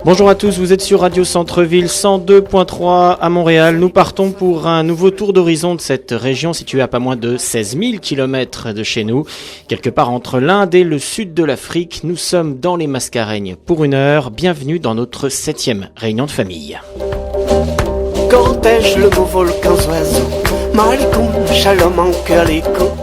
Bonjour à tous, vous êtes sur Radio Centre-Ville 102.3 à Montréal. Nous partons pour un nouveau tour d'horizon de cette région située à pas moins de 16 000 km de chez nous. Quelque part entre l'Inde et le sud de l'Afrique, nous sommes dans les Mascareignes pour une heure. Bienvenue dans notre 7e réunion de famille. Cortège le beau volcan oiseau, Malikoum, Shalom en cœur l'écho.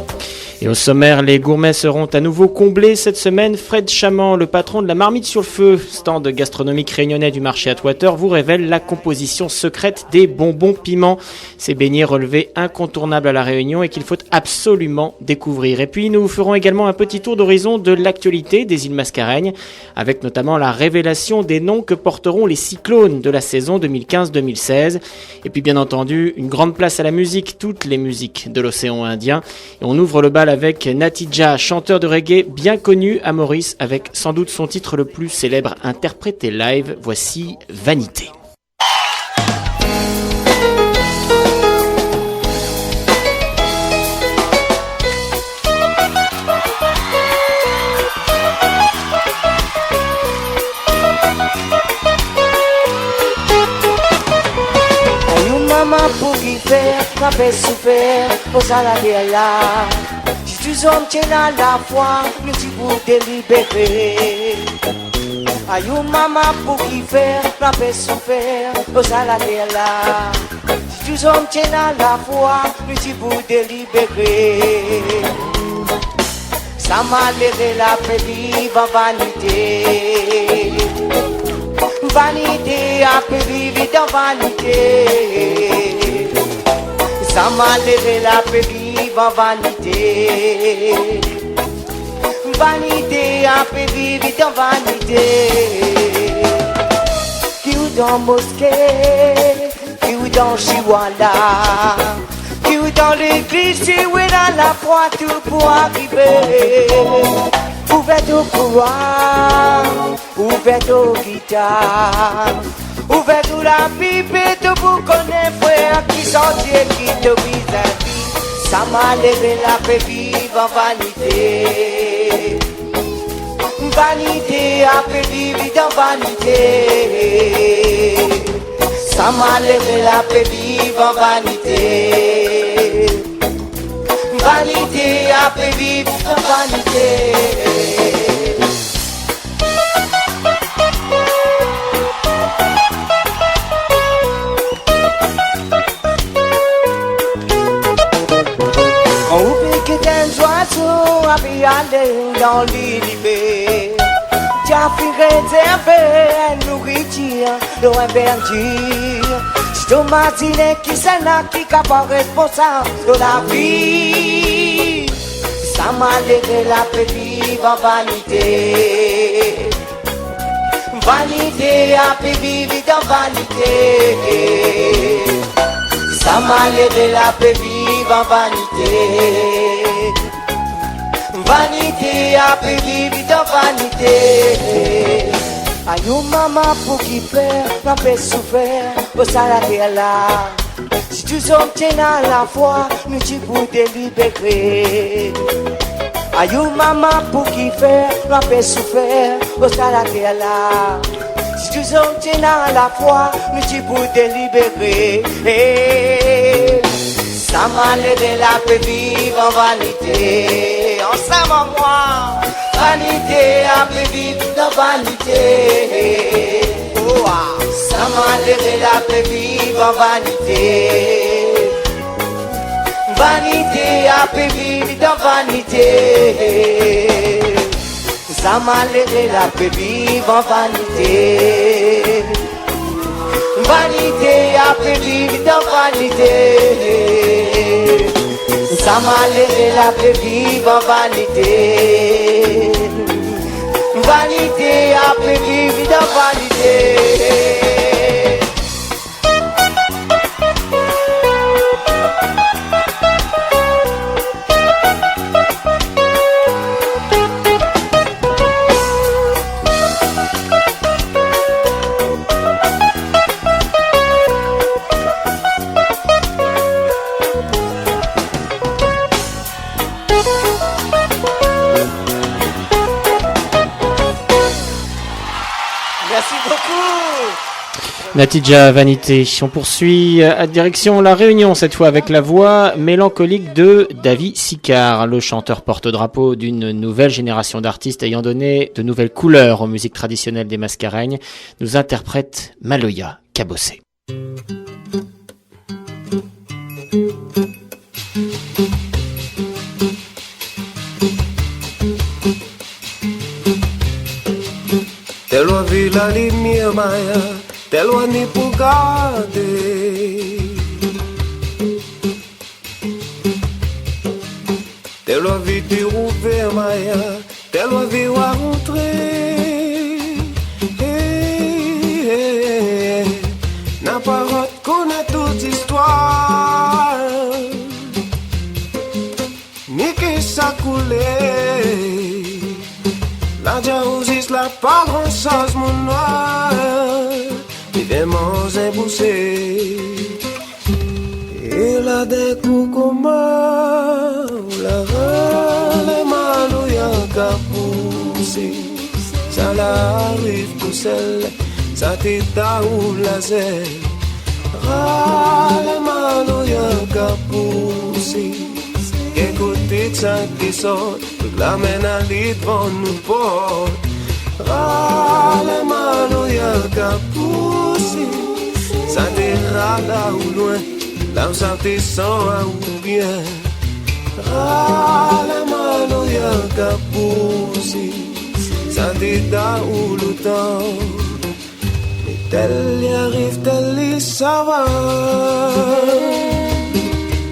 Et au sommaire, les gourmets seront à nouveau comblés cette semaine. Fred Chaman, le patron de la Marmite sur le Feu, stand gastronomique réunionnais du marché Atwater, vous révèle la composition secrète des bonbons piments. Ces beignets relevés incontournables à La Réunion et qu'il faut absolument découvrir. Et puis, nous vous ferons également un petit tour d'horizon de l'actualité des îles Mascareignes, avec notamment la révélation des noms que porteront les cyclones de la saison 2015-2016. Et puis, bien entendu, une grande place à la musique, toutes les musiques de l'océan Indien. Et on ouvre le bal avec Natija, chanteur de reggae bien connu à Maurice, avec sans doute son titre le plus célèbre interprété live. Voici Vanité. Maman pour y faire, m'avait souffert, aux salades là. Si tu hommes tiennent à la foi, nous t'y vous délibérer. Aïe, maman pour y faire, m'avait souffert, aux salades là. Si tu hommes tiennent à la foi, nous t'y vous délibérer. Ça m'a levé la paix vive en vanité. Vanité a pu vivre dans vanité. Ça m'a levé la paix vive en vanité. Vanité a pu vivre dans vanité. Qui ou dans mosquée, qui ou dans Chihuahua, qui ou dans l'église, qui ou dans la foi, tout pour arriver. Ouvert au courant, ouvert au guitare, ouvert au la pipe et tout vous connaît frère qui sortit qui te brise la vie. Ça m'a levé la paix vive en vanité. Vanité a fait vivre dans vanité. Ça m'a levé la paix vive en vanité. Vanité a fait vivre en vanité. On oublie que des oiseaux avaient allé dans l'île. T'as fait réserver nourriture dans un verdure. C'est au matin qui s'en a qui capable responsable de la vie. Ça m'a levé la paix vive en vanité. Vanité a pu vivre dans vanité. Ça m'a levé la paix vive en vanité. Vanité a pu vivre dans vanité. Aïe, maman, pour qui faire, ma paix souffert, au salade là. Si tu sommes tiens à la foi, nous tu vous délibérer. Aïe, maman, pour qui faire, ma paix souffert, au salade là. Si tu sommes tiens à la foi, nous tu vous délibérer. Ça m'a levé la paix vive en vanité. Ensemble en moi. Vanité a pu vivre dans vanité. Oh, ça m'a levé la paix vive en vanité. Vanité a pu vivre dans vanité. Ça m'a levé la paix vive en vanité. Vanité a pu vivre dans vanité. Ça m'a levé la paix vive en vanité. Vanité a pu vivre dans vanité. Merci beaucoup. Natija Vanité. On poursuit à direction La Réunion, cette fois avec la voix mélancolique de David Sicard. Le chanteur porte-drapeau d'une nouvelle génération d'artistes ayant donné de nouvelles couleurs aux musiques traditionnelles des Mascareignes nous interprète Maloya Cabossé. Tellement vu la lumière, Maya, tellement ni pour garder. Tellement vu du rouvert, Maya, tellement vu à rentrer. N'a pas reconnu toute histoire, ni que ça coulait. La jalousie, la pas grand chose, mon noir. Vivement éboussé. Et là, des coups comme la râle, malou, y'a qu'à pousser. Ça l'arrive tout seul, ça t'état ou la zèle. Râle, malou, y'a qu'à pousser. Écoutez que ça qui sort, toute la mène à l'île devant nous porte. Râle, malou, y'a qu'à pousser. Ça t'ira là ou loin, là où ça te sent ou bien. Râle, malou, y'a qu'à pousser. Ça t'ira ou le temps. Mais tel y arrive, tel y ça va.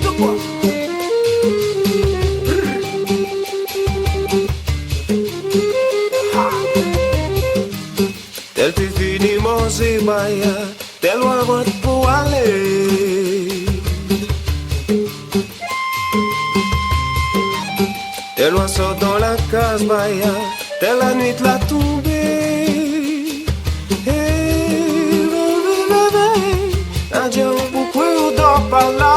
De quoi? Tel tu finis mon zébaya, tel loin route pour aller. Tel loin sort dans la case baya, tel la nuit l'a tombée. Hey, Nadia, pourquoi on dort pas là?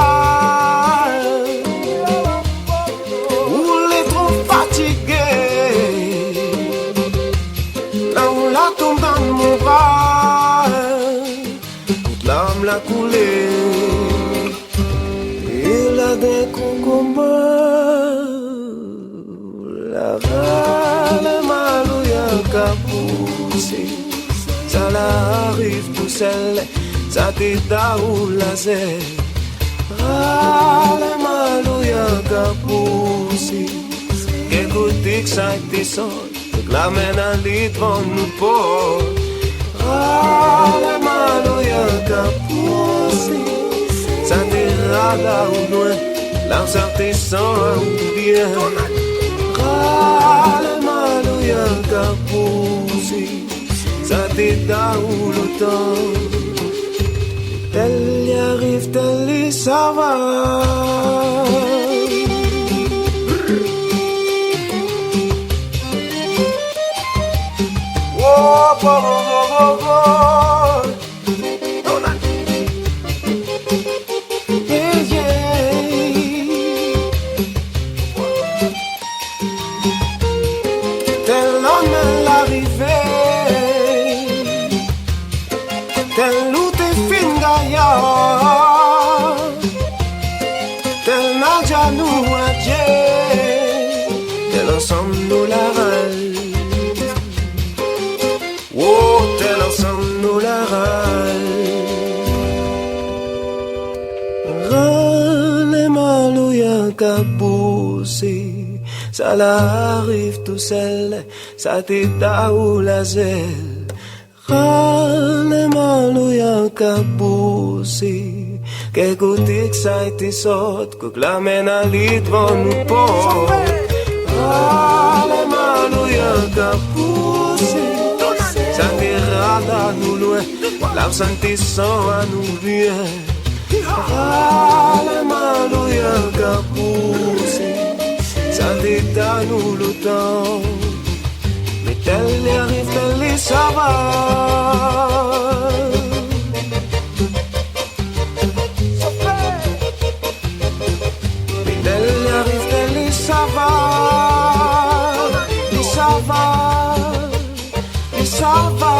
On est trop fatigué. Là on la tombe dans mon bras, toute l'âme l'a coulé. Et là d'un concombre, la râle, malou, y'a qu'à pousser. Ça l'arrive tout seul, ça t'état ou la zèle. Râle, malou, y'a qu'à pousser. Écoutez que ça descend, la mène à l'île devant nous porte. Râle, malou, y'a qu'à pousser. Ça t'ira là ou loin, là où ça te sent ou bien. Râle, malou, y'a qu'à pousser. Ça t'ira ou le temps. Tel y arrive, tel y ça va. Oh, oh, oh, oh, oh. Yeah, yeah. Tel l'homme l'arrivée, tel où t'es fin gaillard, tel Nadia nous a Dieu, tel ensemble nous la râle. Oh, tel ensemble nous la râle. Râle, malou, y'a qu'à pousser. Ça l'arrive tout seul, ça t'état ou la zèle. Râle, malou, y'a qu'à pousser. Quel côté que ça a été sorte, que la mène à l'île devant nous porte. Râle, malou, y'a qu'à pousser. Ça t'ira là nous loin, l'absente sent à nous bien. Râle, malou, y'a qu'à pousser. Ça t'état nous le temps. Mais tel y arrive, tel y ça va. Mais tel y arrive, tel y ça va. Y ça va. Ça va,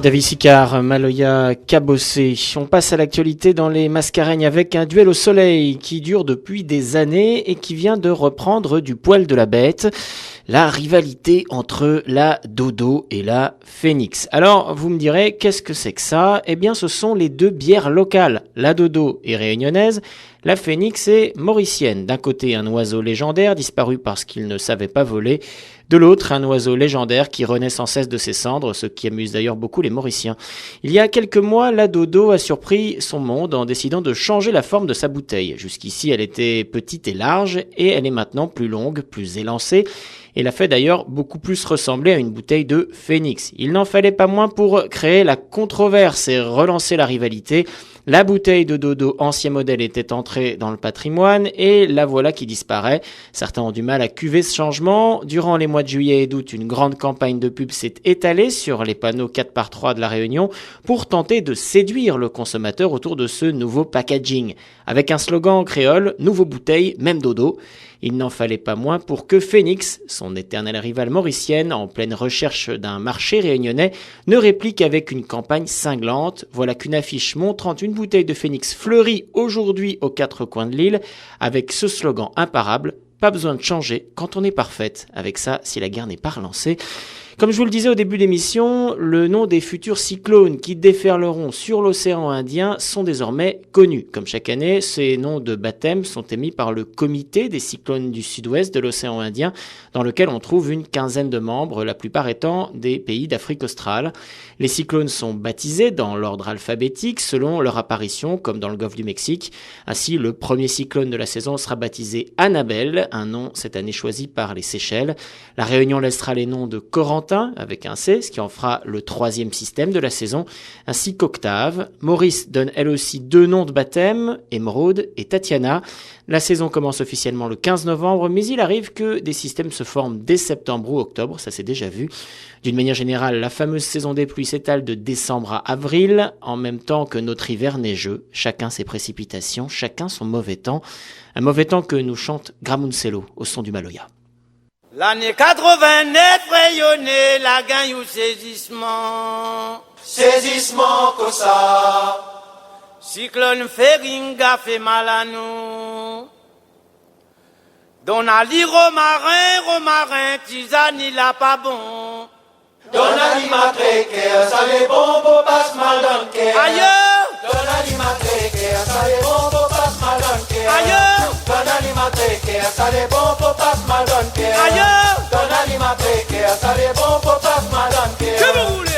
David Sicard, Maloya cabossé. On passe à l'actualité dans les Mascareignes avec un duel au soleil qui dure depuis des années et qui vient de reprendre du poil de la bête. La rivalité entre la Dodo et la Phoenix. Alors, vous me direz, qu'est-ce que c'est que ça ? Eh bien, ce sont les deux bières locales. La Dodo est réunionnaise, la Phoenix est mauricienne. D'un côté, un oiseau légendaire disparu parce qu'il ne savait pas voler. De l'autre, un oiseau légendaire qui renaît sans cesse de ses cendres, ce qui amuse d'ailleurs beaucoup les Mauriciens. Il y a quelques mois, la Dodo a surpris son monde en décidant de changer la forme de sa bouteille. Jusqu'ici, elle était petite et large, et elle est maintenant plus longue, plus élancée. Et la fait d'ailleurs beaucoup plus ressembler à une bouteille de Phoenix. Il n'en fallait pas moins pour créer la controverse et relancer la rivalité. La bouteille de Dodo ancien modèle était entrée dans le patrimoine et la voilà qui disparaît. Certains ont du mal à cuver ce changement. Durant les mois de juillet et d'août, une grande campagne de pub s'est étalée sur les panneaux 4x3 de la Réunion pour tenter de séduire le consommateur autour de ce nouveau packaging. Avec un slogan en créole, nouveau bouteille, même Dodo. Il n'en fallait pas moins pour que Phoenix, son éternelle rivale mauricienne, en pleine recherche d'un marché réunionnais, ne réplique avec une campagne cinglante. Voilà qu'une affiche montrant une bouteille de Phoenix fleurie aujourd'hui aux quatre coins de l'île, avec ce slogan imparable, pas besoin de changer quand on est parfaite. Avec ça, si la guerre n'est pas relancée. Comme je vous le disais au début de l'émission, le nom des futurs cyclones qui déferleront sur l'océan Indien sont désormais connus. Comme chaque année, ces noms de baptême sont émis par le comité des cyclones du sud-ouest de l'océan Indien, dans lequel on trouve une quinzaine de membres, la plupart étant des pays d'Afrique australe. Les cyclones sont baptisés dans l'ordre alphabétique selon leur apparition, comme dans le golfe du Mexique. Ainsi, le premier cyclone de la saison sera baptisé Annabelle, un nom cette année choisi par les Seychelles. La Réunion laissera les noms de Corentin, avec un C, ce qui en fera le troisième système de la saison, ainsi qu'Octave. Maurice donne elle aussi deux noms de baptême, Émeraude et Tatiana. La saison commence officiellement le 15 novembre, mais il arrive que des systèmes se forment dès septembre ou octobre, ça s'est déjà vu. D'une manière générale, la fameuse saison des pluies s'étale de décembre à avril, en même temps que notre hiver neigeux. Chacun ses précipitations, chacun son mauvais temps. Un mauvais temps que nous chante Gramuncelo au son du Maloya. L'année 89 rayonnée, la gagne ou saisissement. Saisissement comme ça. Cyclone Feringa fait mal à nous. Donali Romarin, tisane il a pas bon. Donali matreke, ça les bonbons passe mal dans le cœur. Ailleurs, Donali matreke, ça les bonbons passe mal dans le cœur. ailleurs, Donali matreke, ça les bonbons passe mal dans le cœur. ailleurs. Donali matreke, ça les bonbons passe mal dans le cœur. Que vous voulez?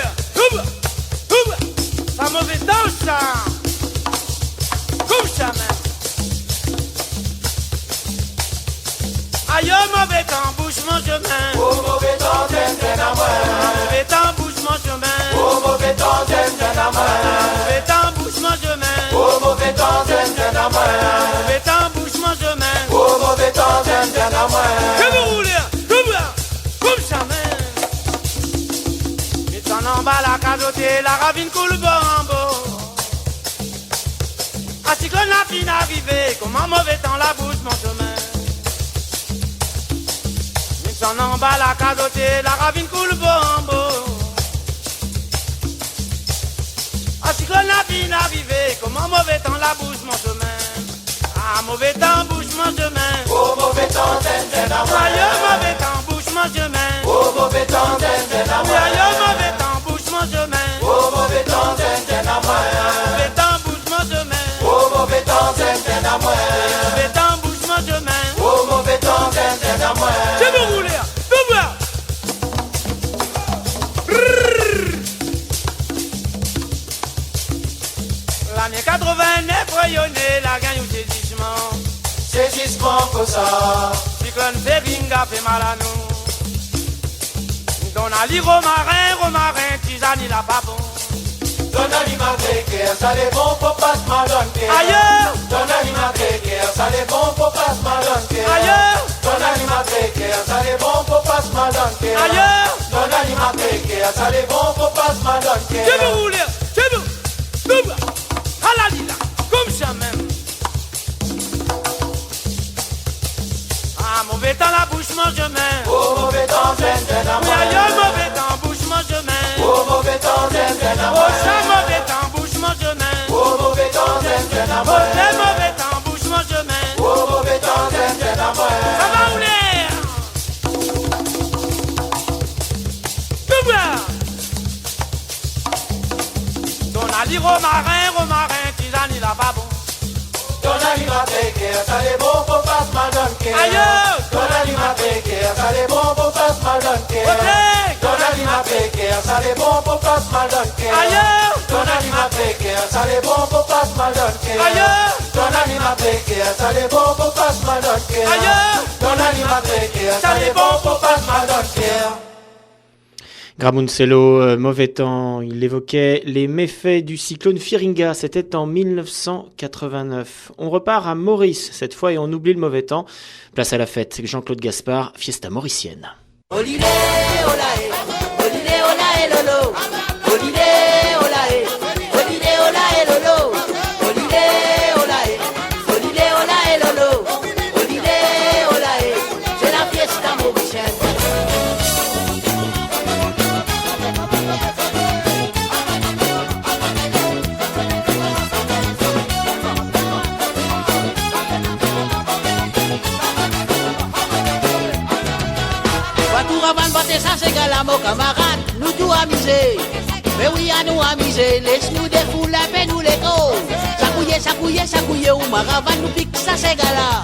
Ça mauvais temps ça. Comme ça même. Ailleurs mauvais temps, bouge mon chemin. Oh mauvais temps, t'aimes à moi. Mauvais temps, bouge mon chemin. Oh mauvais temps, t'aimes à moi. Mauvais temps, bouge mon chemin. Oh mauvais temps, t'aimes à moi. Mauvais temps, bouge mon chemin. Oh mauvais temps, t'aimes à moi. Que vous roulez? Comme ça même. Mais t'en en bas la cadoté, la ravine coule bombo. À cyclone la fine arrivée, comment mauvais temps la bouge mon chemin. Son en bas la cadoté, la ravine coule bombo. Ah, cyclone la fine arrivée, comment mauvais temps la bouge mon chemin. Ah, mauvais temps bouge mon chemin. Oh mauvais temps, t'aimes à moi. Aïe, mauvais temps bouge mon chemin. Oh mauvais temps, t'aimes à moi. Aïe, mauvais temps bouge mon chemin. Oh mauvais temps, t'aimes à moi. Mauvais temps bouge mon chemin. Oh mauvais temps, t'aimes à moi. Mauvais temps bouge mon chemin. Oh mauvais temps, t'aimes à moi. Je veux rouler. L'année 89 rayonnée, la gagne au saisissement. séismon comme ça. Cyclone Feringa fait mal à nous. Donali Romarin, Romarin, Tizani la pas bon. Donali ma précaire, ça les bon pour pas se malonner. Ailleurs, Donali ma précaire, ça les bon pour pas se malonner. ailleurs, Donali ma précaire, ça les bon pour pas se malonner. ailleurs. Donali ma précaire, ça les bon pour pas se malonner. Tu veux rouler, tu veux. Double. Halalila, comme ça même. Ah, mauvais temps la bouche, mange main. Oh, mauvais temps, zen, à Oui, moi. ailleurs, mauvais temps, bouche, mange main. Oh, mauvais temps, zen, à Oh, moi. ça, mauvais temps, bouche, mange main. Oh, mauvais temps, zen, à Oh, moi. c'est mauvais temps, bouche, mange main. Oh, mauvais temps, zen, à moi. Ça va où l'air? Double. Donali Romarin, Romarin, Tizani la pas bon. Donali ma précaire, ça les bon pour pas se malonner. Ailleurs, Donali ma précaire, ça les bon pour pas se malonner. ok. Donali ma précaire, ça les bon pour pas se malonner. Ailleurs, Donali ma précaire, ça les bon pour pas se malonner. ailleurs, Donali ma précaire, ça les bon pour pas se malonner. ailleurs. Donali ma précaire, ça les bon pour pas se malonner. Gramoncello, mauvais temps, il évoquait les méfaits du cyclone Feringa, c'était en 1989. On repart à Maurice cette fois et on oublie le mauvais temps. Place à la fête, Jean-Claude Gaspard, fiesta mauricienne. Olile, olae, olile, olae, lolo. Olile, olae, olile, olae, lolo. Olile, olae, olile, olae, lolo. Olile, olae, c'est la fiesta mauricienne. Ça c'est galant, mon camarade, nous tout amuser. Mais oui, à nous amuser, laisse-nous défouler la peine ou l'écho. Ça couille, ou maravane nous pique, ça c'est galant.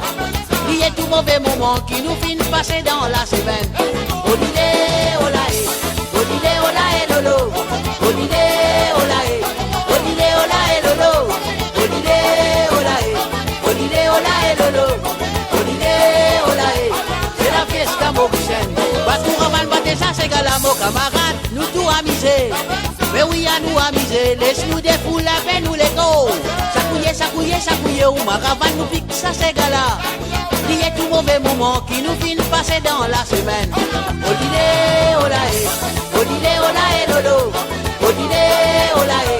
Il y a tout mauvais moment qui nous finit passer dans la semaine. Olile, olae, olile, olae, lolo. Olile, olae, olile, olae, lolo. Olile, olae, olile, olae, lolo. Olile, olae, c'est la fiesta mauricienne. Ça c'est galant, mon camarade, nous tout amuser. Mais oui, à nous amuser, laisse-nous défouler la peine ou l'écho. Ça couille, ou maravane nous pique, ça c'est galant. Il y a tout mauvais moment qui nous finit passer dans la semaine. Olile, olae, olile, olae, lolo. Olile, olae,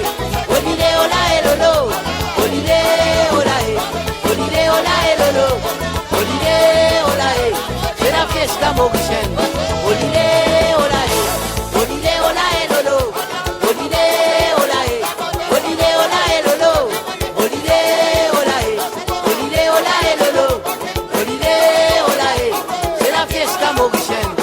olile, olae, lolo. Olile, olae, olile, olae, lolo. Olile, olae, c'est la fiesta mauricienne. Olile, olae, olile, olae, lolo. Olile, olae, olile, olae, lolo. Olile, olae, olile, olae, lolo. Olile, olae, c'est la fiesta mauricienne.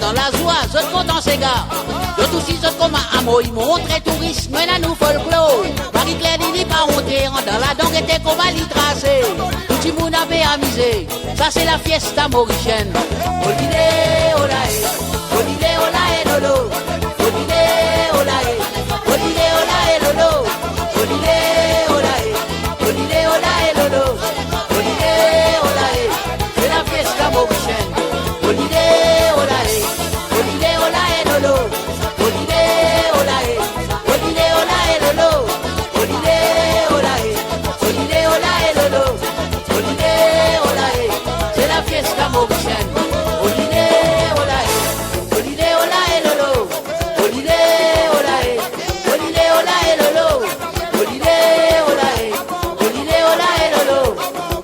Dans la joie, je content ces gars. D'autres aussi, je comme un mot, ils montrent tourisme, mais là nous folklore. Marie-Claire dit pas honter, dans la dent était comme à l'y tracer. Tout le monde avait amusé, ça c'est la fiesta mauricienne. Olile, olae, olile, olae, lolo. Olile, olae, olile, olae, lolo. Olile, olae, olile, olae, lolo. Olile, olae, c'est la fiesta mauricienne. Olile, olae, olile, olae, lolo. Olile, olae, olile, olae, lolo. Olile, olae, olile, olae, lolo. Olile, olae, c'est la fiesta mauricienne. Olile, olae, olile, olae, lolo. Olile, olae, olile, olae, lolo. Olile, olae, olile, olae, lolo.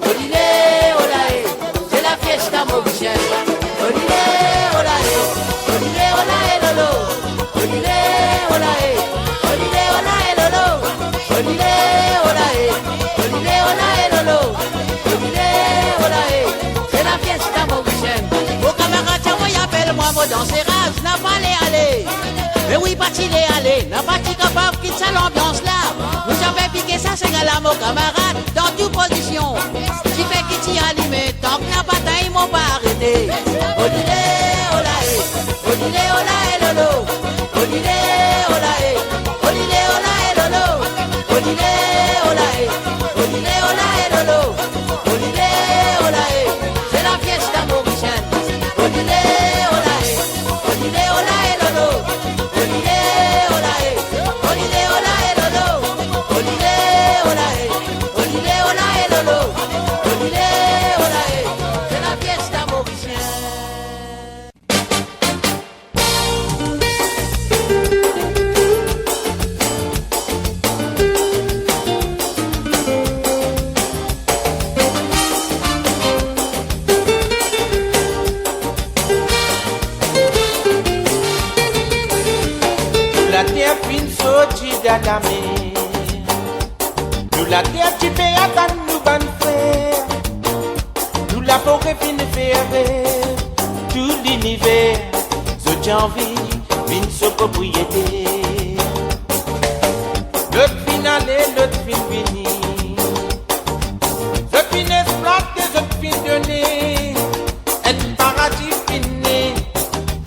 Olile, olae, c'est la fiesta mauricienne. Olile, olae, olile, olae, lolo. Olile, olae, olile, olae, lolo. Olile, olae, olile, olae, lolo. Olile, olae, c'est la fiesta mauricienne. Vos camarades, ça moi, appelle-moi, moi dans ces races, n'a pas aller. Mais oui, pas il est allé, n'a pas capable quitte ça l'ambiance là. Vous avez piqué ça, c'est galant, mon camarade. Dans d'opposition. Qui fait qui tire allumé, tant que la bataille m'ont pas arrêté. Olilé, olaé, olilé, olaé, lolo. Olilé, olaé, olilé, olaé, lolo. Olilé, olaé, olilé, olaé, lolo. Olilé, olaé, c'est la fiesta mauricienne. Olilé, olaé, olilé, olaé, lolo. Olilé, olaé, olilé, olaé, lolo. Olilé, olaé, olilé, olaé, lolo. Olilé, olaé, c'est la fiesta mauricienne. La terre fin sortie de la mer. Nous la terre qui fait attendre nous bonnes frères. Nous la forêt fin faire tout l'univers. J'ai envie fin se propriété. L'autre final et l'autre fin fini. Je fin exploité, je fin donné. Un paradis fini.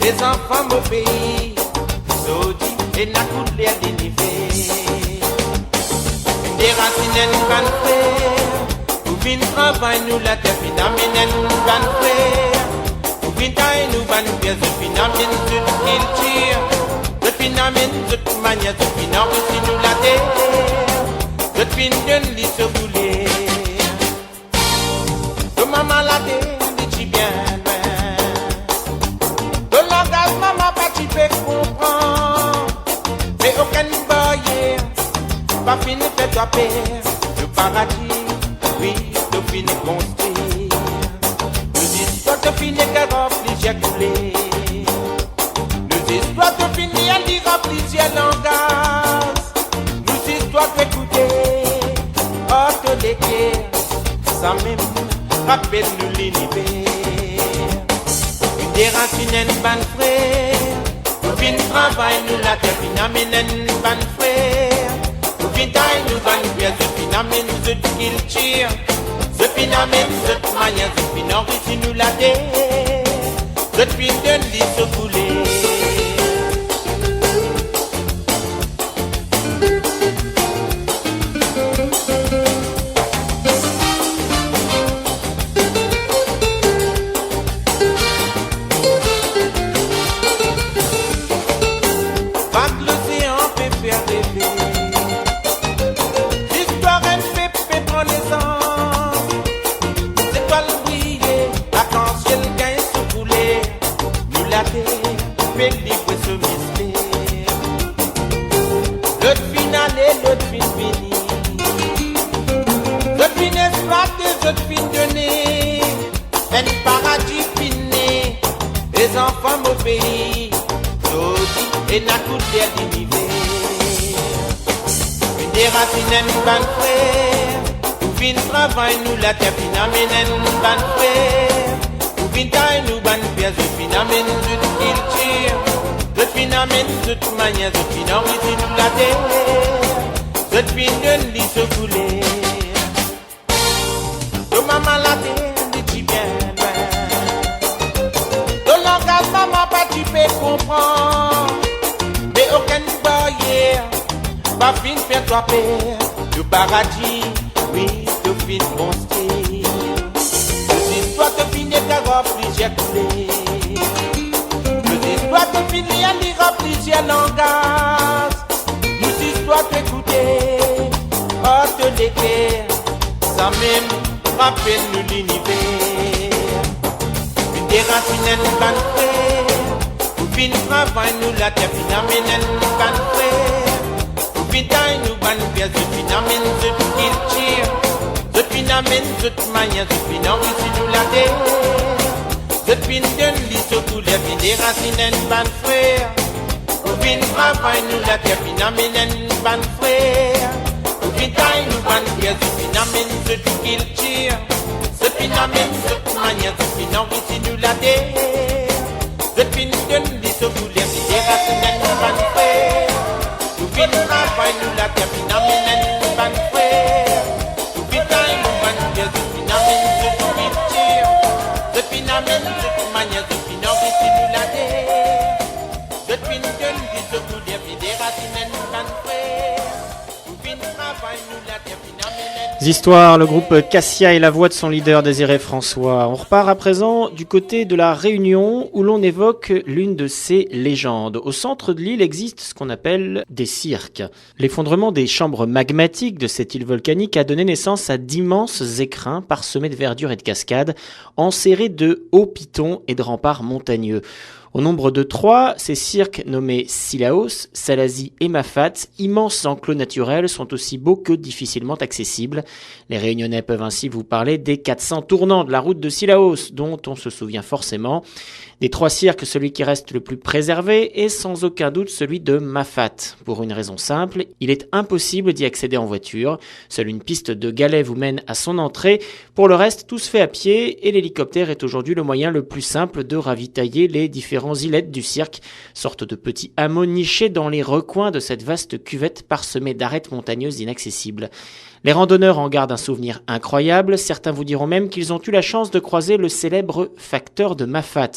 Les enfants me pays. Zodi et n'a coulé à l'univers. Des racines nous van faire. Ou vin travail nous la terre finamine nous van faire. Ou vin taille nous van faire. The finamine toute culture. The finamine toute manière. The finamine si nous la terre. The finamine li se bouler. The maman la terre dit bien loin. The langage maman pas tu peux comprendre. Mais aucun barrière pas fini fait toi père. Le paradis, oui, le fini construire. Nous histoires de fini qu'à remplir j'ai coulé. Nous histoires de fini à lire plusieurs langages. Nous histoires d'écouter, hors de l'équerre. Ça même rappelle nous l'univers. Une des racines une bonne frère. Nous fin travail nous la terre finamine une bonne frère. Nous fin taille nous bonne frère. The finamine the culture. The finamine the manière. The finamine si nous la terre. The fin de l'île se couler. Et n'a coûté à l'univers. Une des racines nous ban frère. Ou fin travail nous la terre finamène nous ban frère. Ou fin taille nous ban père. The finamène de culture. The finamène de toute manière. The finamène si nous la terre. The finamène li se couler. De maman la terre dit bien loin. De langage maman pas tu peux comprendre. Aucune barrière, pas fin faire toi père. Le paradis, oui, de fin construire. Les histoires de finir qu'à remplir j'ai coulé. Les histoires de finir à lire plusieurs langages. Les histoires d'écouter, hors de l'équerre. Ça même rappelle nous l'univers. Une des racines nous van faire. Fin travail nous la terre finamène nous ban frère. Ou fin taille nous ban père. The finamène the culture. The finamène toute manière. The finamène si nous la terre. The finamène li se couleur. Fin des racines nous ban frère. Ou fin travail nous la terre finamène nous ban frère. Ou fin taille nous ban père. The finamène the culture. The finamène toute manière. The finamène si nous la terre. The finamène li se couleur. Fin des racines nous ban frère. Ou fin travail nous la terre finamène nous ban frère. Ou fin taille nous Histoires, le groupe Cassia et la voix de son leader Désiré François. On repart à présent du côté de la Réunion où l'on évoque l'une de ses légendes. Au centre de l'île existe ce qu'on appelle des cirques. L'effondrement des chambres magmatiques de cette île volcanique a donné naissance à d'immenses écrins parsemés de verdure et de cascades, enserrés de hauts pitons et de remparts montagneux. Au nombre de 3, ces cirques nommés Silaos, Salazie et Mafat, immenses enclos naturels, sont aussi beaux que difficilement accessibles. Les Réunionnais peuvent ainsi vous parler des 400 tournants de la route de Silaos, dont on se souvient forcément. Des 3 cirques, celui qui reste le plus préservé est sans aucun doute celui de Mafat. Pour une raison simple, il est impossible d'y accéder en voiture. Seule une piste de galets vous mène à son entrée. Pour le reste, tout se fait à pied et l'hélicoptère est aujourd'hui le moyen le plus simple de ravitailler les différents îlettes du cirque, sorte de petits hameaux nichés dans les recoins de cette vaste cuvette parsemée d'arêtes montagneuses inaccessibles. Les randonneurs en gardent un souvenir incroyable, certains vous diront même qu'ils ont eu la chance de croiser le célèbre facteur de Mafat.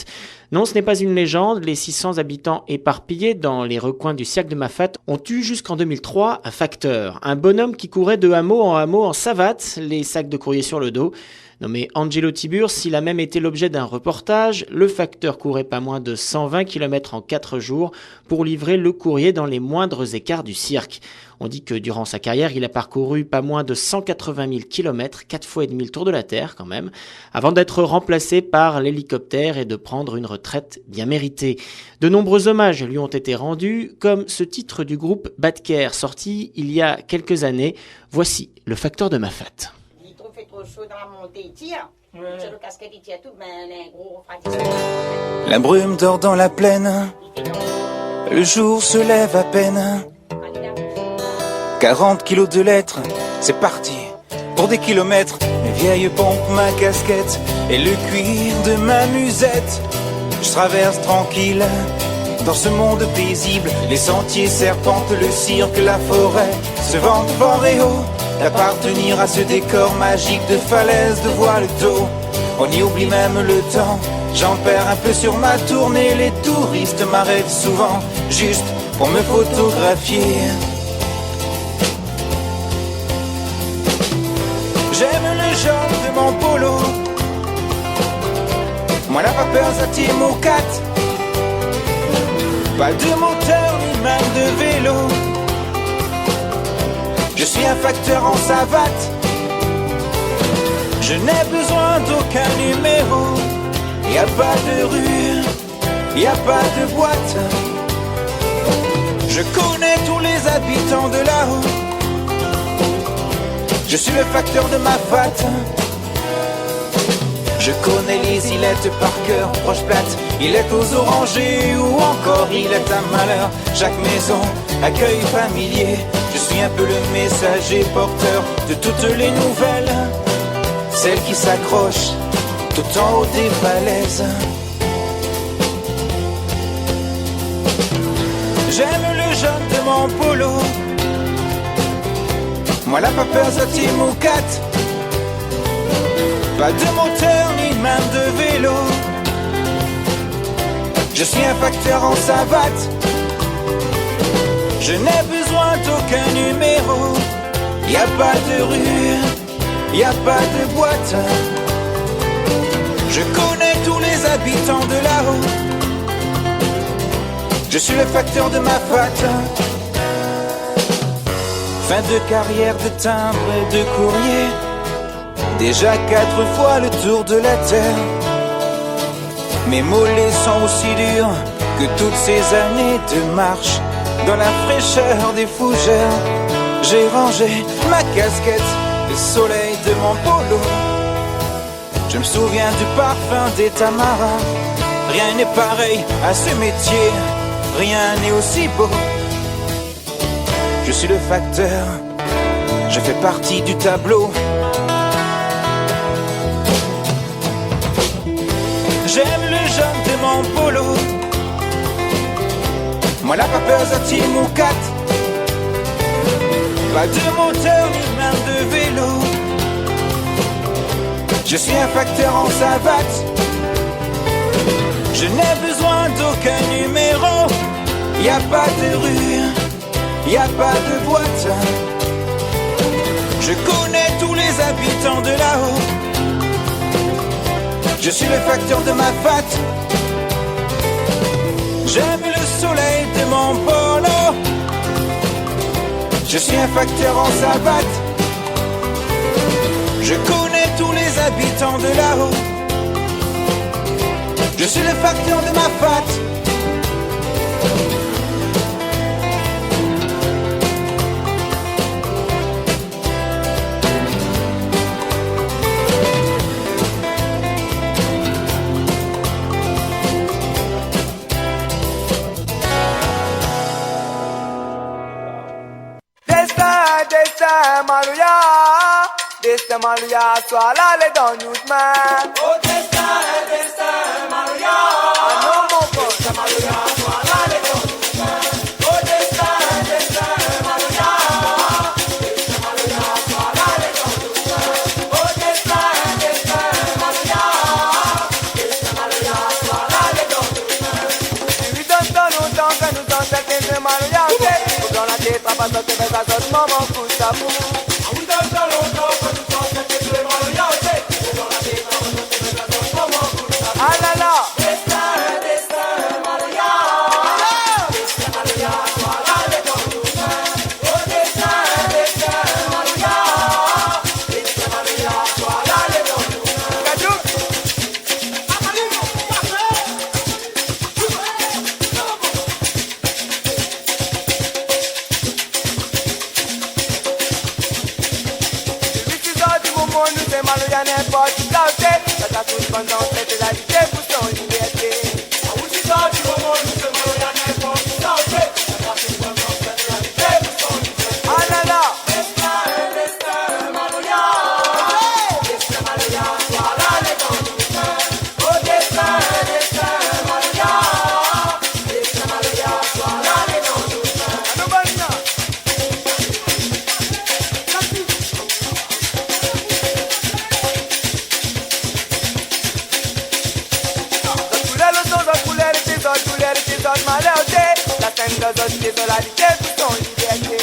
Non, ce n'est pas une légende, les 600 habitants éparpillés dans les recoins du cirque de Mafat ont eu jusqu'en 2003 un facteur, un bonhomme qui courait de hameau en savate, les sacs de courrier sur le dos. Nommé Angelo Tiburce, s'il a même été l'objet d'un reportage, le facteur courait pas moins de 120 km en 4 jours pour livrer le courrier dans les moindres écarts du cirque. On dit que durant sa carrière, il a parcouru pas moins de 180 000 km, 4 fois et demi le tour de la Terre quand même, avant d'être remplacé par l'hélicoptère et de prendre une retraite bien méritée. De nombreux hommages lui ont été rendus, comme ce titre du groupe Batker, sorti il y a quelques années. Voici le facteur de Mafat. Fait trop chaud dans la montée, il tire. Sur le casquette, il tire tout, ben, un gros refraction. La brume dort dans la plaine, le jour se lève à peine. 40 kilos de lettres, c'est parti pour des kilomètres. Mes vieilles pompes, ma casquette et le cuir de ma musette. Je traverse tranquille dans ce monde paisible. Les sentiers serpentent, le cirque, la forêt se vantent fort et haut d'appartenir à ce décor magique de falaises, de voiles d'eau. On y oublie même le temps, j'en perds un peu sur ma tournée. Les touristes m'arrêtent souvent, juste pour me photographier. J'aime le jaune de mon polo, moi la vapeur ça tire mon 4. Pas de moteur ni même de vélo, je suis un facteur en savate. Je n'ai besoin d'aucun numéro. Y a pas de rue, y a pas de boîte. Je connais tous les habitants de là-haut. Je suis le facteur de Mafat. Je connais les îlettes par cœur, proche plate, îlette aux orangers ou encore îlette à malheur. Chaque maison, accueil familier. Je suis un peu le messager porteur de toutes les nouvelles, celles qui s'accrochent tout en haut des falaises. J'aime le jaune de mon polo, moi la vapeur ça tire mon 4. Pas de moteur ni même de vélo, je suis un facteur en savate. Je n'ai besoin d'aucun numéro. Y a pas de rue, y a pas de boîte. Je connais tous les habitants de là-haut. Je suis le facteur de Mafat. Fin de carrière de timbre et de courrier, déjà 4 fois le tour de la terre. Mes mollets sont aussi durs que toutes ces années de marche dans la fraîcheur des fougères. J'ai rangé ma casquette, le soleil de mon polo. Je me souviens du parfum des tamarins. Rien n'est pareil à ce métier, rien n'est aussi beau. Je suis le facteur, je fais partie du tableau. J'aime le jaune de mon polo, moi la vapeur ça tire mon 4. Pas de moteur ni même de vélo, je suis un facteur en savate. Je n'ai besoin d'aucun numéro. Y a pas de rue, y a pas de boîte. Je connais tous les habitants de là-haut. Je suis le facteur de ma fat. J'aime le soleil de mon polo. Je suis un facteur en savate. Je connais tous les habitants de là-haut. Je suis le facteur de ma fat. Destin Malouya, sois là les dans nous mains. Oh destin, Malouya. Ah non mon pote, Destin Malouya, sois là les dans nous mains. Oh destin, Malouya. Destin Malouya, sois là les dans nous mains. Oh destin, Malouya. Destin Malouya, sois là les dans nous mains. Si oui donne nous temps que nous donne destin Malouya, pour dans la tête, pas que mes azos, maman couche à bout. Ah là là, Destin Malouya. Destin Malouya, sois là les dans nous mains. Oh destin Malouya. Destin Malouya, sois là les dans nous mains. Kadou. Nous c'est Malouya n'importe qui ça fait. Ça t'a tout pendant cette réalité pour son liberté. Où tu sors du moment, nous c'est Malouya n'importe qui ça fait. Ça t'a tout pendant cette réalité pour son liberté. Ah là là, Destin Malouya. Destin Malouya, sois là les dans nous mains. Oh destin Malouya. Destin Malouya, sois là les dans nous mains. nous bonne ça. La scène de zone qui est de la liberté pour son liberté.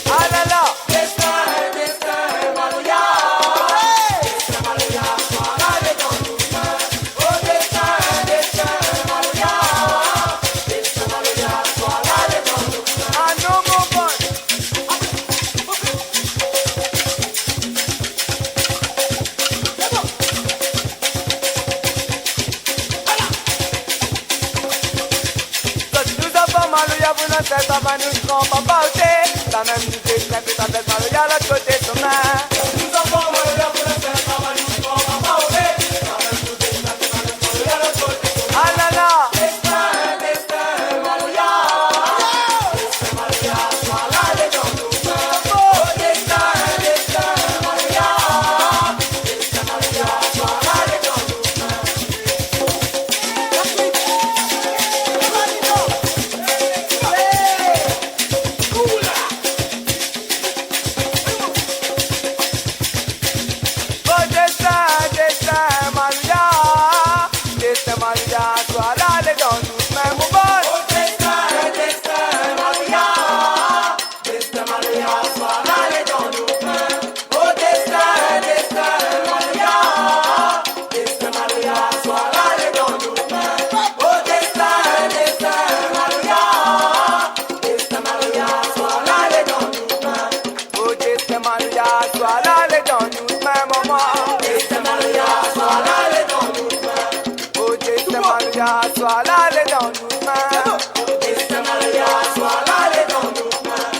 Ah là là, Destin Malouya. Destin Malouya, sois là les dans nous mains. Oh destin Malouya. Destin Malouya, sois là les dans nous mains. ah non mon pote. Nous avons Malouya, vous n'en faites pas, nous ne serons pas portés. La même nous déclare que ça fait Malouya à l'autre côté de chemin. Nous avons Malouya, vous ne faites pas mal, nous serons pas parlés. La même nous déclare que ça fait Malouya à l'autre côté. Ah là là, Destin Malouya. Destin Malouya, sois là les dans nous mains. Oh destin Malouya. Destin Malouya, sois là les dans nous mains. oh destin Malouya. Destin Malouya, sois là les dans nous même mon pote. Oh destin Malouya. Destin Malouya, sois là les dans nous mains. Oh destin Malouya. Destin Malouya, sois là les dans nous mains. Oh destin Malouya. Destin Malouya, sois là les dans nous mains. Oh destin Malouya, sois là les dans nous même maman. Destin Malouya, sois là les dans nous mains. Oh destin Malouya, sois là les dans nous même. Destin Malouya, sois là les dans nous mains.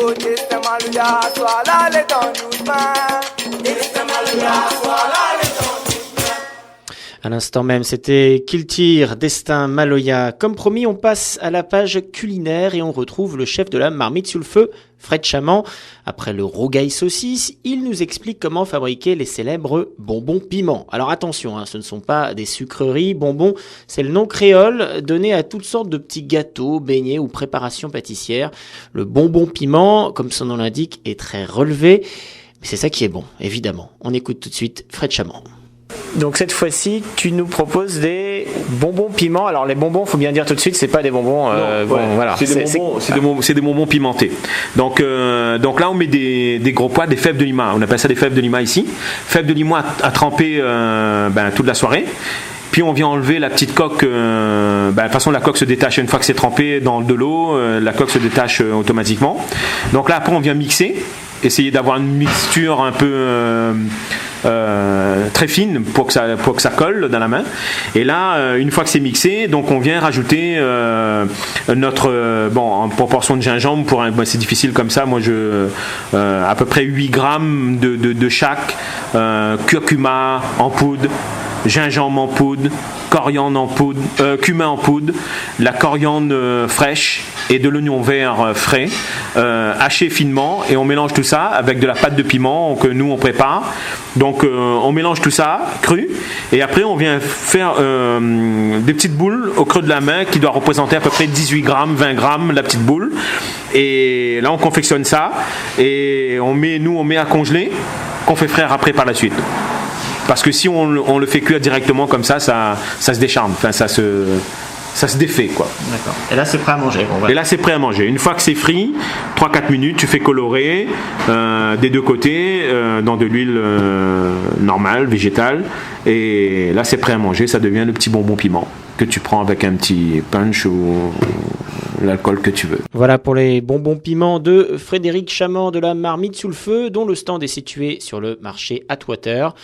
Oh destin Malouya, sois là les dans nous même. Destin Malouya, sois là les dans nous mains. À l'instant même, c'était Kiltir, Destin Maloya. Comme promis, on passe à la page culinaire et on retrouve le chef de la marmite sous le feu, Fred Chaman. Après le rogaille saucisse, il nous explique comment fabriquer les célèbres bonbons piment. Alors attention, ce ne sont pas des sucreries, bonbons, c'est le nom créole donné à toutes sortes de petits gâteaux, beignets ou préparations pâtissières. Le bonbon piment, comme son nom l'indique, est très relevé, mais c'est ça qui est bon, évidemment. On écoute tout de suite Fred Chaman. Donc cette fois-ci, tu nous proposes des bonbons piment. Alors les bonbons, faut bien dire tout de suite, c'est pas des bonbons. Voilà. C'est des bonbons pimentés. Donc là, on met des gros pois, des fèves de lima. On appelle ça des fèves de lima ici. Fèves de lima à tremper toute la soirée. Puis on vient enlever la petite coque. De toute façon, la coque se détache une fois que c'est trempé dans de l'eau. La coque se détache automatiquement. Donc là, après, on vient mixer. Essayer d'avoir une mixture un peu très fine pour que ça colle dans la main. Et là, une fois que c'est mixé, donc on vient rajouter en proportion de gingembre. C'est difficile comme ça. Moi, à peu près 8 grammes de chaque curcuma en poudre, gingembre en poudre, coriandre en poudre, cumin en poudre, la coriandre fraîche et de l'oignon vert frais, haché finement, et on mélange tout ça avec de la pâte de piment que nous on prépare. Donc on mélange tout ça cru, et après on vient faire des petites boules au creux de la main qui doit représenter à peu près 18 grammes, 20 grammes la petite boule. Et là on confectionne ça et on met à congeler, qu'on fait frire après par la suite. Parce que si on le fait cuire directement comme ça se décharne, enfin ça se défait quoi. D'accord. Et là c'est prêt à manger. Et là c'est prêt à manger. Une fois que c'est frit, 3-4 minutes, tu fais colorer des deux côtés dans de l'huile normale, végétale. Et là c'est prêt à manger, ça devient le petit bonbon piment que tu prends avec un petit punch ou l'alcool que tu veux. Voilà pour les bonbons piments de Frédéric Chamand de la Marmite sous le feu, dont le stand est situé sur le marché Atwater.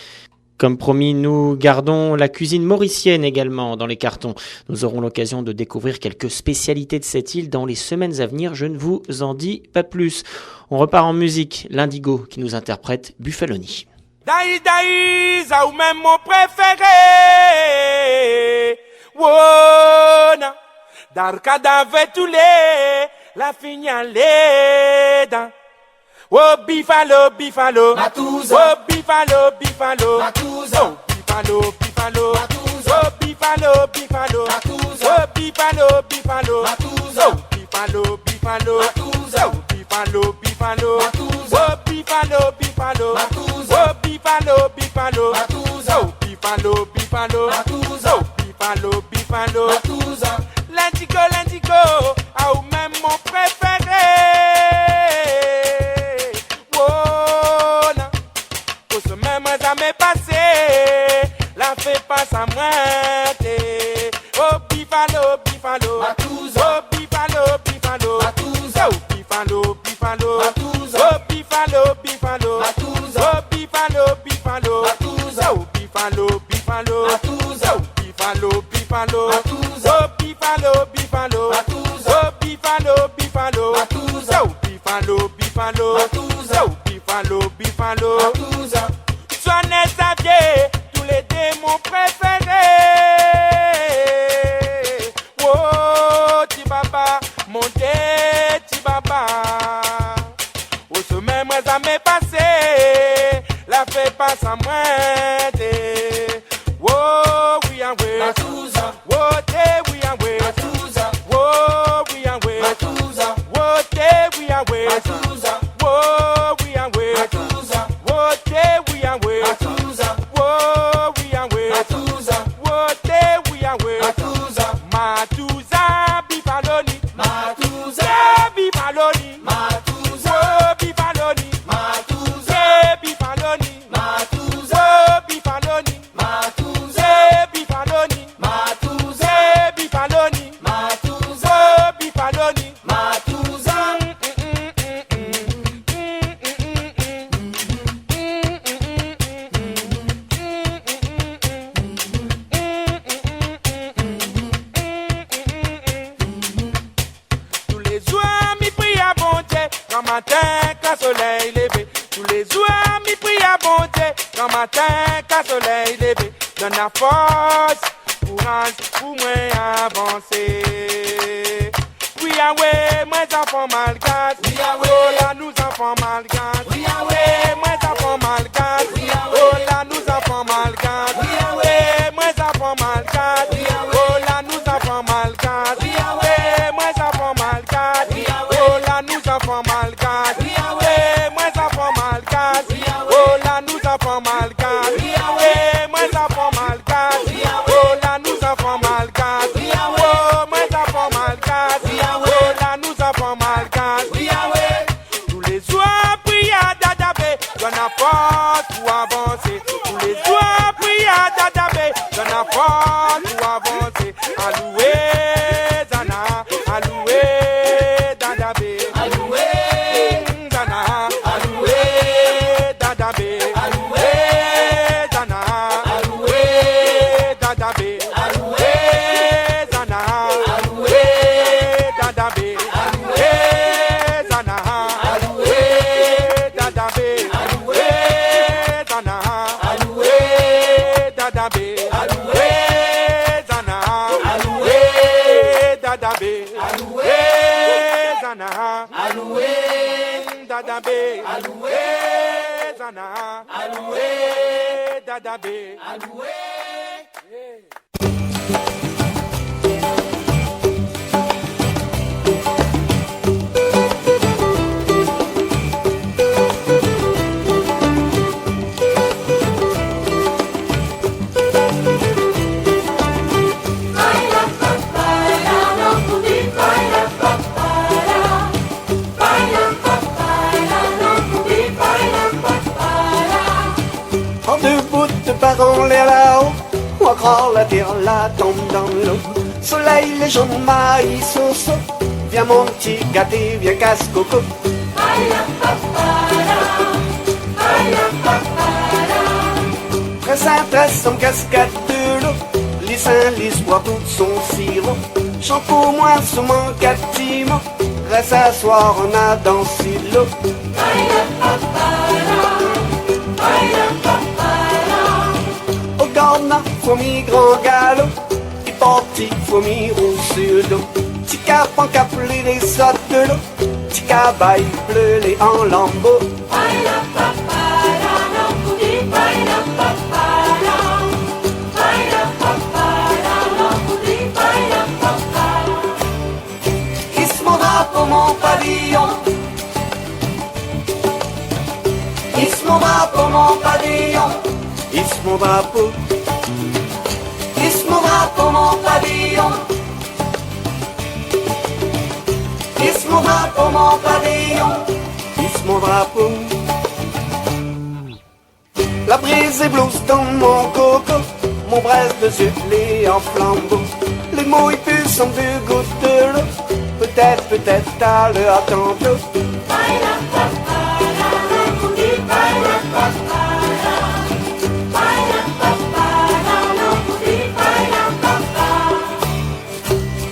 Comme promis, nous gardons la cuisine mauricienne également dans les cartons. Nous aurons l'occasion de découvrir quelques spécialités de cette île dans les semaines à venir. Je ne vous en dis pas plus. On repart en musique. L'Indigo qui nous interprète Buffaloni. Daï, ça ou même mon préféré. Wona, d'arcada vetulé, la fignalée. Oh Bifalo, Matuza. Oh Bifalo, Matuza. Oh Bifalo, Matuza. Oh Bifalo, Matuza. Oh Bifalo, Matuza. Oh Bifalo, Matuza. Oh Bifalo, Matuza. Oh Bifalo, Matuza. Oh Bifalo, Matuza. Oh Bifalo, Matuza. Oh Bifalo, Matuza. L'indigo, ah ou même mon préféré. Jamais passé, la fait pas sa moitié. Oh Bifalo, Matuza. Oh Bifalo, Matuza. Oh Bifalo, Matuza. Oh Bifalo, Matuza. Oh Bifalo, Matuza. Oh Bifalo, Matuza. Oh Bifalo, Matuza. Oh Bifalo, Matuza. Oh Bifalo, Matuza. Oh Bifalo, Matuza. Oh Bifalo, Matuza. Sonnet Xavier, tous les démons préférés. Oh, Tibaba, montez, Tibaba. Au sommet, moi, ça m'est passé. La fait pas sans moi. Oh, oui, en way. Matuza. Oh, te, oui, en way. Matuza. Oh, oui, en way. Matuza. Oh, te, oui, en way. Matuza. Oh, oui, en way. Matuza. Oh, te, oui, en way. Matuza. Oh, oui, en way. Matuza. Oh, te, oui, en way. Matuza. Matuza, Bifaloni. Matuza, Bifaloni. Matuza, Bifaloni. Matuza, Bifaloni. Matuza, Bifaloni. Matuza, Bifaloni. Matuza, Bifaloni. Matuza, Bifaloni. Matuza. Tous les jours, mi prie à bon Dieu, quand matin, quand soleil levé. Tous les jours, mi prie à bon Dieu, quand matin, quand soleil levé. Donne la force, courage, pour moi avancer. Oui, ah ouais, moi enfants malgaches. Oui, ah ouais, oh là, nous enfants malgaches. Oui, ah ouais, moi enfants malgaches. Oui, ah ouais, oh là, nous enfants malgaches. Oui, ah ouais, moi enfants malgaches. Oui, ah ouais, oh là, nous enfants malgaches. Oui, ah ouais, moi enfants malgaches. Oui, ah ouais, oh là, nous enfants malgaches. Oui, ah ouais, moi enfants malgaches. Oui, ah ouais, oh là, nous enfants malgaches. Oui, ah ouais, moi enfants malgaches. Oui, ah ouais, oh là, nous enfants malgaches. as force pour avancer. Tous les soirs, prie à Dadabé. J'en ai force pour avancer. Alloué, Zana, alloué, Dadabé. Alloué, Zana, alloué, Dadabé. Alloué, Zana, alloué, Dadabé. Alloué, Zana, alloué, Dadabé. Alloué, Zana, alloué, Dadabé. Alloué, Zana, alloué, Dadabé. Alloué, Zana, alloué, Dadabé. Alloué, Zana, alloué, Dadabé. Alloué, Zana, alloué, Dadabé. Alloué. En deux bouts de part en l'air là-haut, ou encore la terre là tombe dans l'eau. Soleil, les gens de maïs au saut. Viens mon petit gâté, viens casse-coco. Tresse en cascade de l'eau. Lycin, lisse, boit tout son sirop. Chante pour moi sous mon catiment. Reste à soir, on a dansé l'eau. Au garna, fourmi grand galop. Il parti, fourmi roule sur l'eau. Petit cap en cap, les sautes de l'eau. Petit cabaye bleu, les en lambeaux. Hisse mon drapeau, mon pavillon. Hisse mon drapeau, mon pavillon. Hisse mon drapeau. Hisse mon drapeau, mon pavillon. Hisse mon drapeau, mon pavillon. Hisse mon drapeau. La brise est blouse dans mon coco. Mon braise de zuclé en flambeau. Les mots ils puent sont deux gouttes de l'eau. Peut-être à l'heure tantôt.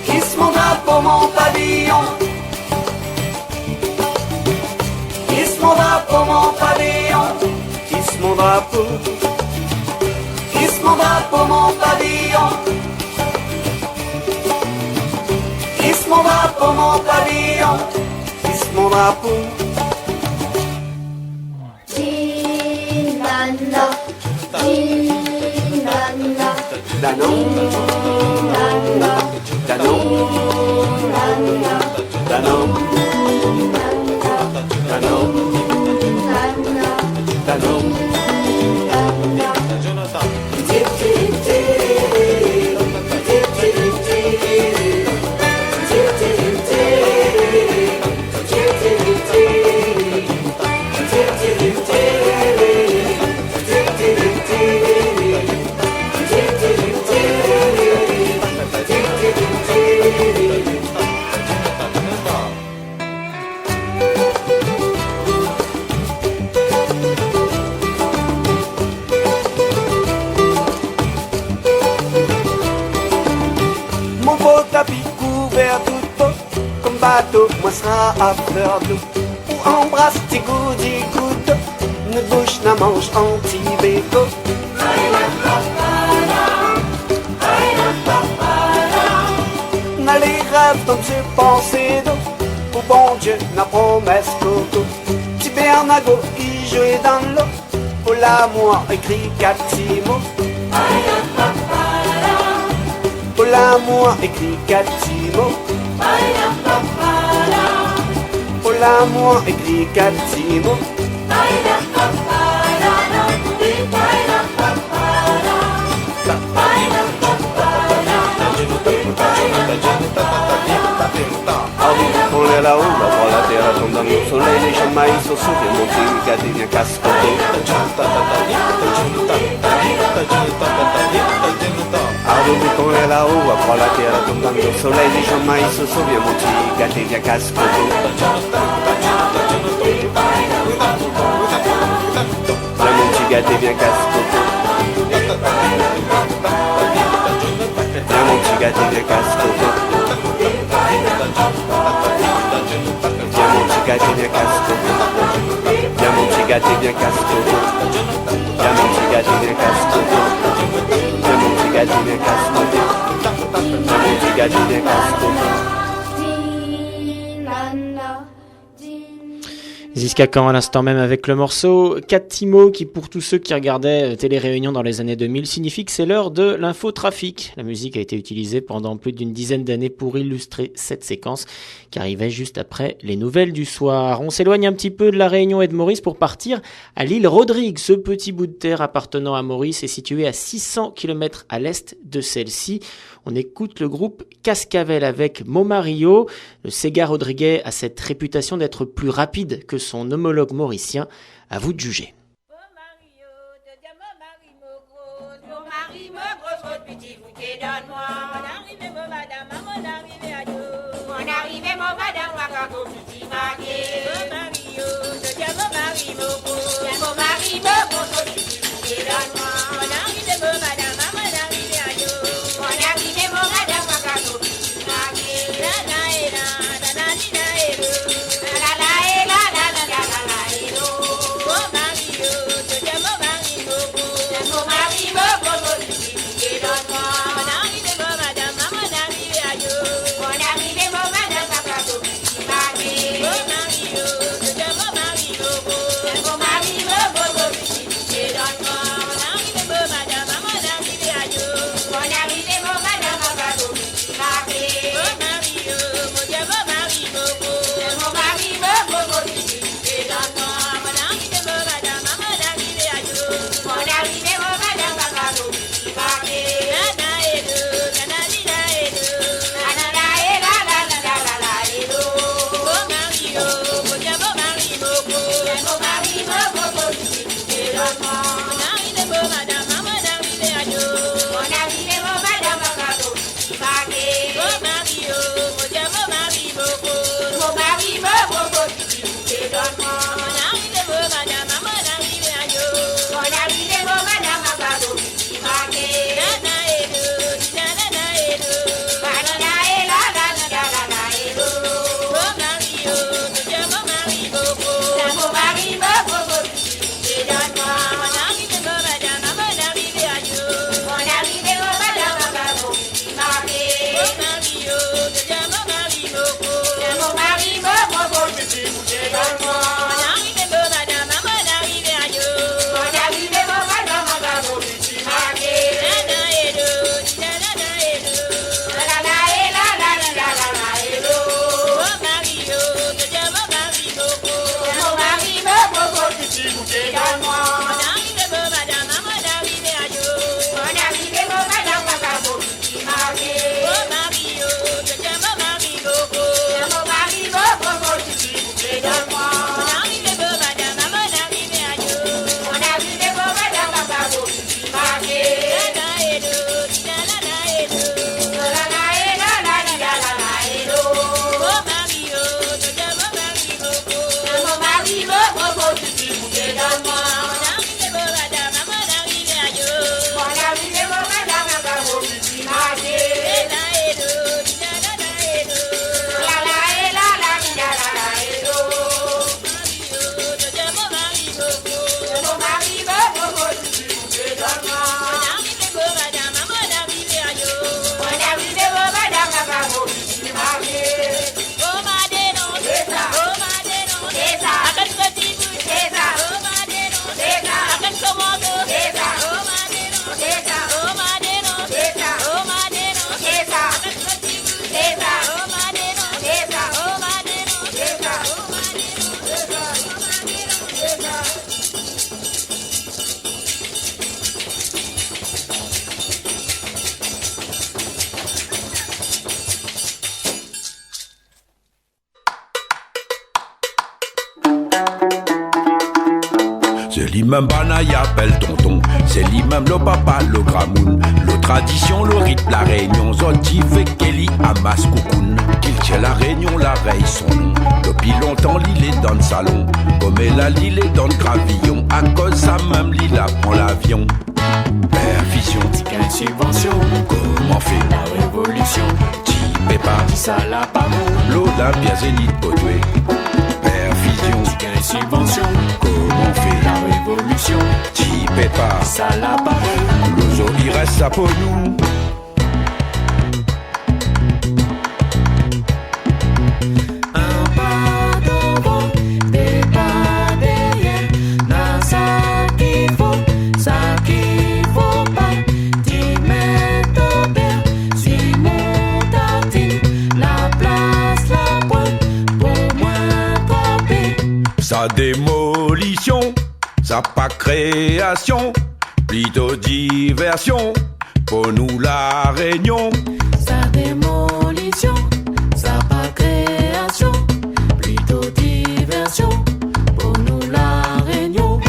Hisse mon drapeau, mon pavillon. Hisse mon drapeau, mon pavillon. Hisse mon drapeau. Hisse mon drapeau, mon pavillon. Hisse mon drapeau, mon pavillon. Hisse mon drapeau. Dinana, dinana, Danon, Danon, Danon, Danon, Danon, Danon. Mon beau tapis couvert tout beau, comme bateau, moi sera à fleur d'eau. Ou embrasse tes goudis couteaux, une bouche n'a mange anti-béco. N'a les rêves comme j'ai pensé d'eau, au bon Dieu n'a promesse coco. Petit Bernago qui jouait dans l'eau, pour l'amour écrit Catimo. Pour l'amour écrit Catimo. Pour l'amour écrit Catimo. Pour qu'on est là-haut, là pour la terre tombe dans le soleil, les gens maïs au souffle, mon petit gâté vient casse-côté. Arrobé qu'on est là-haut, là pour la terre tombe dans le soleil, les gens maïs au souffle, mon petit gâté vient casse-côté. Là mon petit gâté vient casse-côté. Là mon petit gâté vient casse-côté. Viens mon petit gâté, viens casse-côté. Viens mon petit gâté, viens casse-côté. Viens mon petit gâté, viens casse-côté. Viens mon petit gâté, viens casse-côté. Viens mon petit gâté, viens casse-côté. Ziska Khan à l'instant même avec le morceau Katimo qui pour tous ceux qui regardaient Télé-Réunion dans les années 2000 signifie que c'est l'heure de l'infotrafic. La musique a été utilisée pendant plus d'une dizaine d'années pour illustrer cette séquence qui arrivait juste après les nouvelles du soir. On s'éloigne un petit peu de la Réunion et de Maurice pour partir à l'île Rodrigue. Ce petit bout de terre appartenant à Maurice est situé à 600 km à l'est de celle-ci. On écoute le groupe Cascavel avec Momario. Le Sega Rodriguez a cette réputation d'être plus rapide que son homologue mauricien. À vous de juger. Mon arrivée, mon madame, C'est l'imam Banaya appelle tonton, c'est l'imam le papa, le gramoun, le tradition, le rite, la réunion, Zolti fait Kelly, Amas Koukoun, qu'il tient la réunion, la reille son nom. Depuis longtemps, l'île est dans le salon, comme elle a l'île est dans le gravillon, à cause ça même l'île prend l'avion. Perfusion, Ticket subvention, comment fait la révolution, Pépa, ça l'a pas l'Olympia Zénith Potoué. Perfusion, Ticket subvention, comment fait la révolution, Pépa, ça l'a pas l'ozo il reste à pour nous. Sa démolition, sa pas création, plutôt diversion, pour nous la réunion. Sa démolition, sa pas création, plutôt diversion, pour nous la réunion.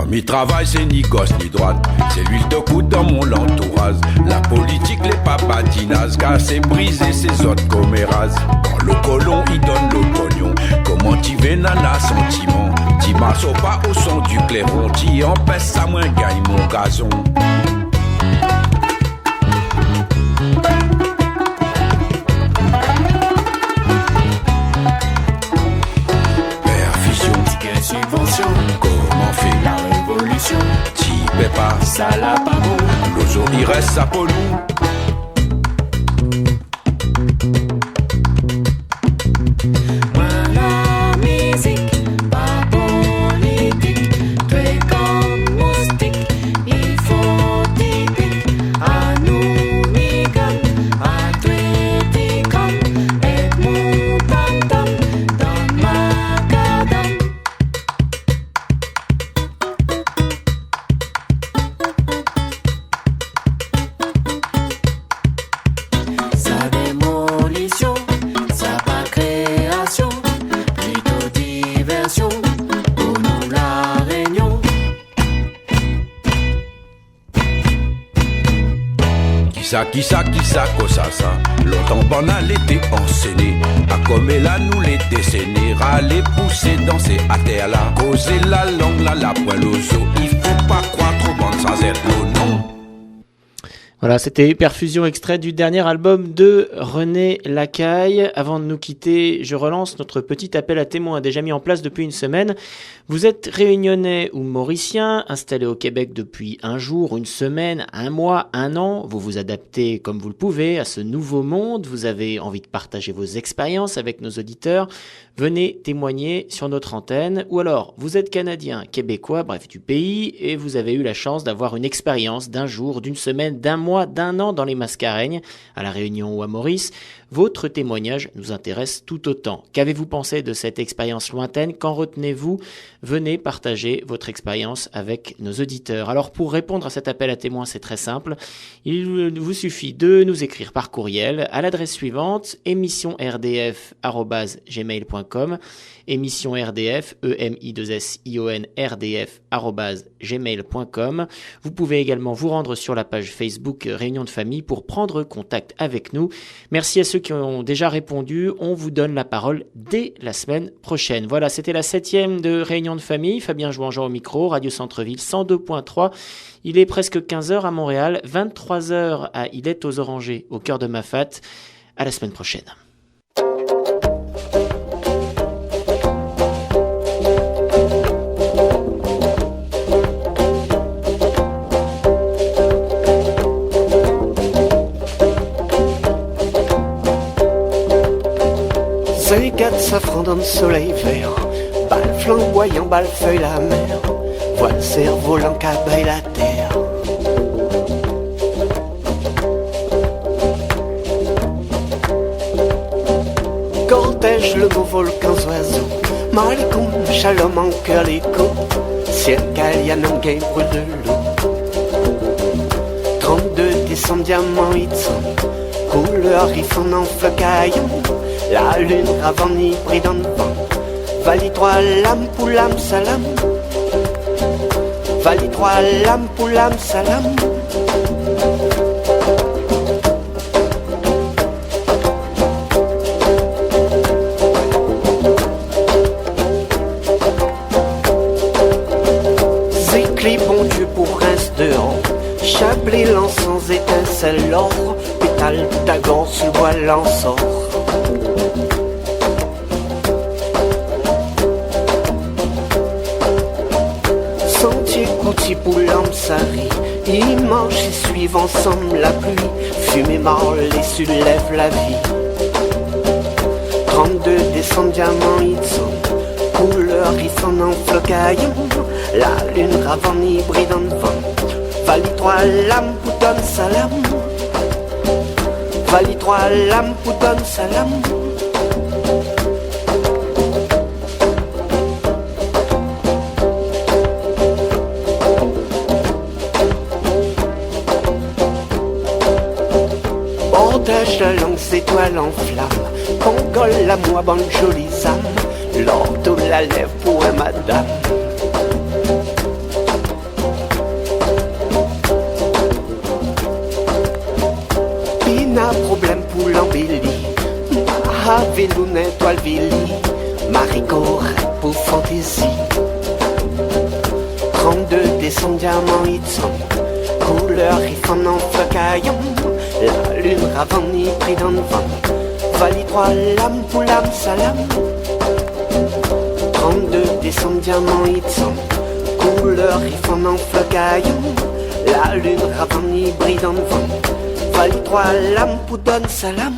Mi travail c'est ni gauche ni droite, c'est l'huile de coude dans mon entourage. La politique les papatinas, car c'est brisé ces autres commérases. Quand le colon il donne le pognon, comment tu veux nana sentiment? Tu marches au pas au son du clairon, tu empêches ça moins gagne mon gazon. Perfusion, Ticket subvention, comment fait la révolution, tu peux pas, ça l'a pas bon. l'ozo il reste à pour nous. La musique, pas politique, tu es comme moustique, il faut typique, à nous migan, à toi ticam, et mon tam-tam, dans ma cadam. Sa démolition, sa pas création, plutôt diversion, pour nous la réunion. Qui ça, cosa ça. Longtemps banal était enseigné. À comme là nous les décennies. Râler, pousser, danser à terre là. Causer la langue là, la poêle aux os. Il faut pas croire trop bande sans être l'eau, non. Voilà, c'était Perfusion, extrait du dernier album de René Lacaille. Avant de nous quitter, je relance notre petit appel à témoins déjà mis en place depuis une semaine. Vous êtes réunionnais ou mauricien, installé au Québec depuis un jour, une semaine, un mois, un an. Vous vous adaptez comme vous le pouvez à ce nouveau monde. Vous avez envie de partager vos expériences avec nos auditeurs. Venez témoigner sur notre antenne. Ou alors, vous êtes canadien, québécois, bref, du pays, et vous avez eu la chance d'avoir une expérience d'un jour, d'une semaine, d'un mois, d'un an dans les Mascareignes, à La Réunion ou à Maurice. Votre témoignage nous intéresse tout autant. Qu'avez-vous pensé de cette expérience lointaine? Qu'en retenez-vous? Venez partager votre expérience avec nos auditeurs. Alors pour répondre à cet appel à témoins, c'est très simple. Il vous suffit de nous écrire par courriel à l'adresse suivante, émissionrdf@gmail.com, émissionrdf, @gmail.com. Vous pouvez également vous rendre sur la page Facebook Réunion de famille pour prendre contact avec nous. Merci à ceux qui ont déjà répondu. On vous donne la parole dès la semaine prochaine. Voilà, c'était la 7e de Réunion de famille. Fabien Jouangean au micro, Radio Centre-Ville 102.3. Il est presque 15h à Montréal, 23h à Ilette aux Orangers, au cœur de Mafat. À la semaine prochaine. safran dans le soleil vert, balle flamboyant, balle feuille la mer, voile cerf-volant, cabaye la terre. Cortège, le beau volcan oiseau, Malikoum, Shalom en cœur l'écho, ciel Kalianem, game brûle de l'eau. 32 décembre, diamant, Itzon, couleur riffon en flacaillon, la lune ravant hybride en vent. Vali 3 lames, poulam, salam. Vali 3 lames, poulam, salam. Zécli, bon Dieu, pour reste dehors. Chapelet, l'encens, étincelle, l'or. Pétale, tagore, sous le voile, en sort. Sentier, coutil, poulam, sari. Dimanche et suivent ensemble la pluie. Fumée, marle, et soulève la vie. 32 décembre, diamant, Itzon. Couleur, riffon en flocaillon. La lune ravant hybride en vent. Vali 3 lames, pouton, salam. Vali 3 lames, pouton, salam. Bordage de langue, étoile en flamme. Congole, la moi, bonne jolie âme. L'ordo la lève pour un madame. Pina, problème pour l'embellie. Mahaveloun, étoile vili. Marigot, pour fantaisie. 32 décembre, diamant, Itzon. Couleur, riffon en flacaillon. La lune ravant hybride en vent. Vali 3 lames, poulam, salam. 32 décembre, diamant, Itzon. Couleur, riffon en flacaillon. La lune ravant hybride en vent. Vali 3 lames, pouton, salam.